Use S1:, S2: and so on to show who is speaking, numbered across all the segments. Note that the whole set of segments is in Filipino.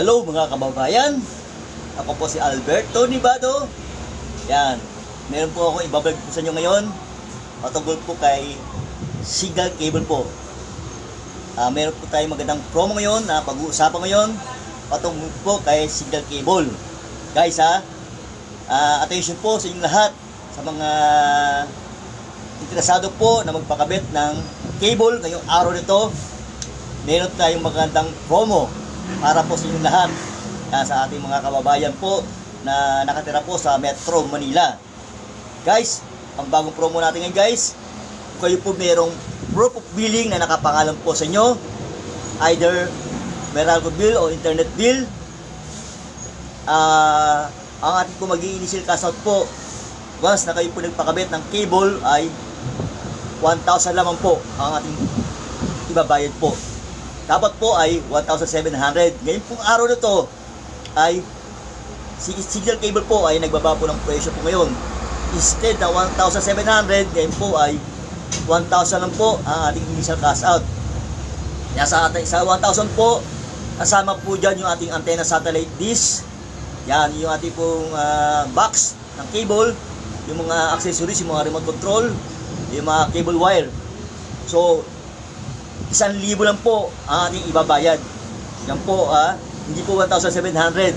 S1: Hello mga kababayan, ako po si Alberto Nibado. Yan, meron po ako ibablog po sa inyo ngayon patungkol po kay Signal Cable po. Meron po tayong magandang promo ngayon na pag-uusapan ngayon patungkol po kay Signal Cable. Guys attention po sa inyong lahat, sa mga interesado po na magpakabit ng cable ngayong araw nito. Meron tayong magandang promo para po sa inyong lahat, sa ating mga kababayan po na nakatira po sa Metro Manila. Guys, ang bagong promo natin ngayon guys, kung kayo po merong proof of billing na nakapangalan po sa inyo, either Meralco bill o internet bill, ang ating po mag-i-initial cash out po once na kayo po nagpakabit ng cable ay 1,000 lamang po ang ating ibabayad po. Dapat po ay 1,700. Ngayon pong araw na to ay Signal Cable po ay nagbaba po ng presyo po ngayon. Instead na 1,700, ngayon po ay 1,000 lang po ang ating initial cash out. Sa 1,000 po, kasama po dyan yung ating antenna satellite dish. Yan, yung ating pong box ng cable, yung mga accessories, yung mga remote control, yung mga cable wire. So, 1,000 lang po ang ating ibabayad. Yan po, hindi po 1,700.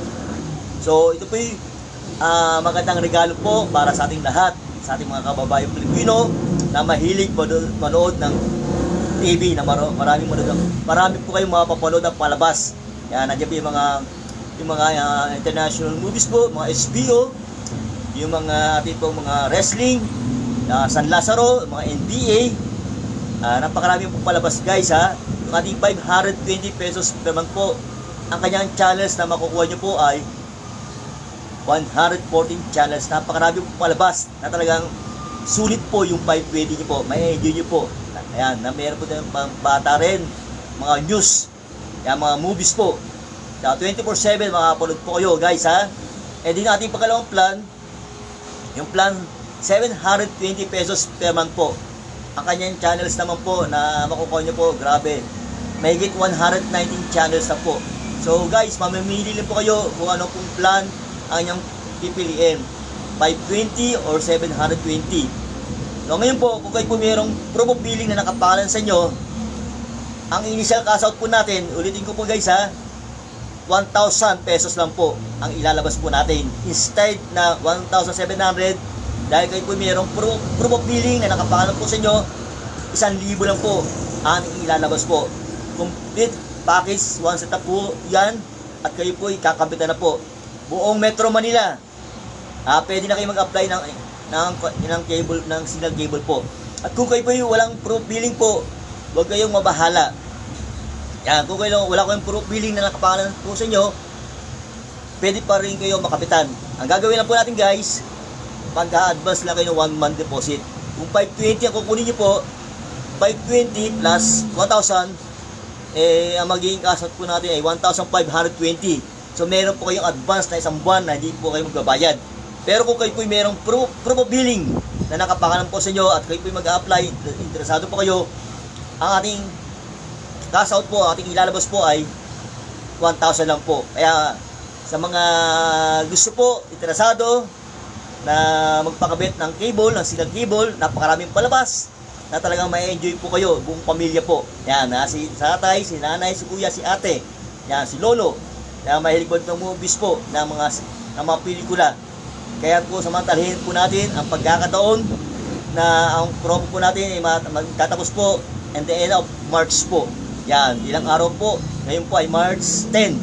S1: So, ito po yung magandang regalo po para sa ating lahat, sa ating mga kababayang Pilipino na mahilig manood ng TV, na marami po kayong mapapanood ng palabas. Yan, nandiyan po yung mga international movies po, mga HBO, yung mga ating po mga wrestling, San Lazaro, mga NBA. Napakarami pong palabas guys Yung ating 520 pesos per month po, ang kanyang channels na makukuha nyo po ay 114 channels. Napakarami pong palabas na talagang sulit po yung 520 nyo po. May enjoy nyo po. Ayan, na meron po tayong bata rin, mga news, mga movies po. 24/7 makapanood po kayo guys E din ating pagkalawang plan, yung plan 720 pesos per month po. Ang kanyang channels naman po na makukuha nyo po, grabe, mahigit 119 channels na po. So guys, mamimili lang po kayo kung anong pong plan ang inyong pipiliin, 520 or 720. So ngayon po, kung kayo po mayroong promo billing na nakapangalan sa inyo, ang initial cash out po natin, ulitin ko po guys 1,000 pesos lang po ang ilalabas po natin. Instead na 1,700, dahil kayo po mayroong proof of billing na nakapangalan po sa inyo, 1,000 lang po ang ilalabas po. Complete package, one setup po yan, at kayo po ikakabitan na po buong Metro Manila. Pwede na kayo mag-apply ng cable, ng Signal Cable po. At kung kayo po walang proof billing po, huwag kayong mabahala. Yan, kung kayo wala kayong proof billing na nakapangalan po sa inyo, pwede pa rin kayo makapitan. Ang gagawin lang po natin guys, mag-a-advance lang kayo ng 1 month deposit. Kung 520 ang kukunin nyo po, 520 plus 1,000, ang magiging cash out po natin ay 1,520. So meron po kayong advance na isang buwan na hindi po kayo magbabayad. Pero kung kayo po merong proof of billing na nakapangalan po sa inyo at kayo po mag-a-apply, interesado po kayo, ang ating cash out po, ang ating ilalabas po ay 1,000 lang po. Kaya sa mga gusto po, interesado na magpakabit ng cable, ng Signal Cable, napakaraming palabas na talagang ma-enjoy po kayo, buong pamilya po. Yan, si tatay, si nanay, si kuya, si ate, yan, si lolo, na mahilig po ng movies po, ng mga pelikula. Kaya po samantalahin po natin ang pagkakataon na ang promo po natin ay magtatapos po at the end of March po. Yan, ilang araw po, ngayon po ay March 10,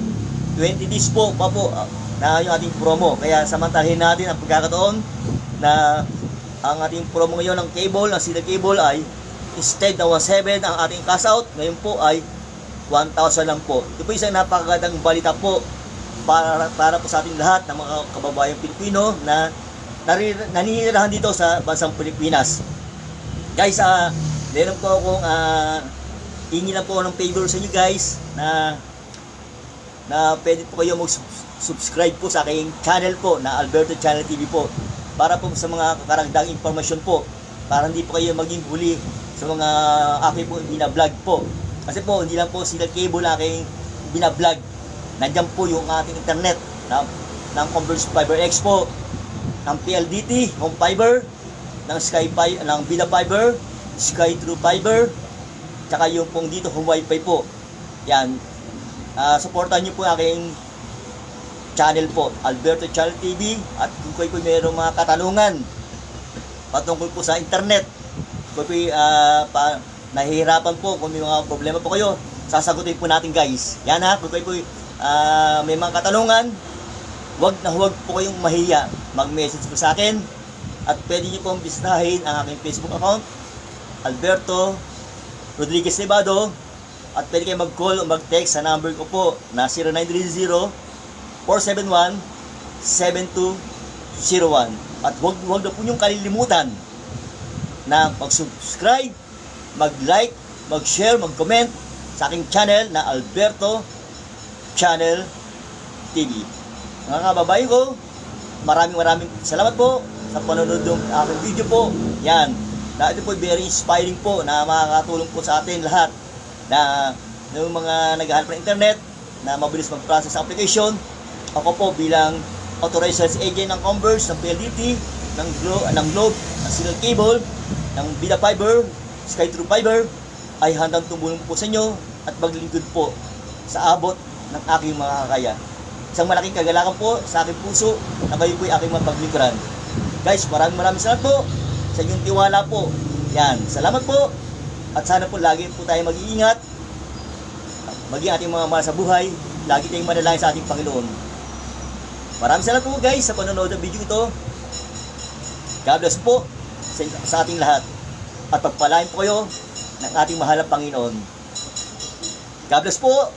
S1: 20 days po pa po na yung ating promo. Kaya samantalahin natin ang pagkakataon na ang ating promo ngayon ng cable, ng Signal Cable ay instead na 1,700 ang ating cash out, ngayon po ay 1,000 lang po. Ito po isang napakagandang balita po para po sa ating lahat ng mga kababayang Pilipino na naninirahan dito sa bansang Pilipinas. Guys, meron po akong hingi lang po ng favor sa inyo guys na pwede po kayo mag-subscribe po sa aking channel po na Alberto Channel TV po, para po sa mga karagdagang impormasyon po, para hindi po kayo maging huli sa mga aking po binablog po. Kasi po, hindi lang po Signal Cable aking binablog. Nandiyan po yung ating internet ng Converge Fiber X po, ng PLDT, Home Fiber, ng ng Vida Fiber, Sky True Fiber, tsaka yung pong dito Home Wi-Fi po. Yan. Supportan nyo po aking channel po, Alberto Channel TV. At kung kayo po mayroong mga katanungan patungkol po sa internet, kung kayo nahihirapan po, kung may mga problema po kayo, sasagutin po natin guys. Yan ha, kung kayo po may mga katanungan, huwag po kayong mahiya. Mag-message po sa akin at pwede nyo pong bisitahin ang aking Facebook account, Alberto Rodriguez Nevado, at pwede kayo mag-call o mag-text sa number ko po na 0930-471-7201. At huwag na po nyong kalilimutan na mag-subscribe, mag-like, mag-share, mag-comment sa aking channel na Alberto Channel TV. Mga kababayan ko, maraming salamat po sa panonood ng aking video po. Yan. Na ito po very inspiring po na makakatulong po sa atin lahat na yung mga naghahanap ng internet na mabilis mag-process ang application. Ako po bilang authorized sales agent ng Converge, ng PLDT, ng Globe, ng Signal Cable, ng Vida Fiber, Sky True Fiber, ay handang tumulong po sa inyo at maglingkod po sa abot ng aking mga kakaya. Isang malaking kagalakan po sa aking puso na kayo po ay aking mapaglingkuran. Guys, maraming salamat po sa inyong tiwala po. Yan, salamat po. At sana po lagi po tayo mag-iingat. Maging ating mga mahal sa buhay. Lagi tayong manalangin sa ating Panginoon. Maraming salamat po guys sa panonood ng video ito. God bless po sa ating lahat. At pagpalain po kayo ng ating mahal na Panginoon. God bless po.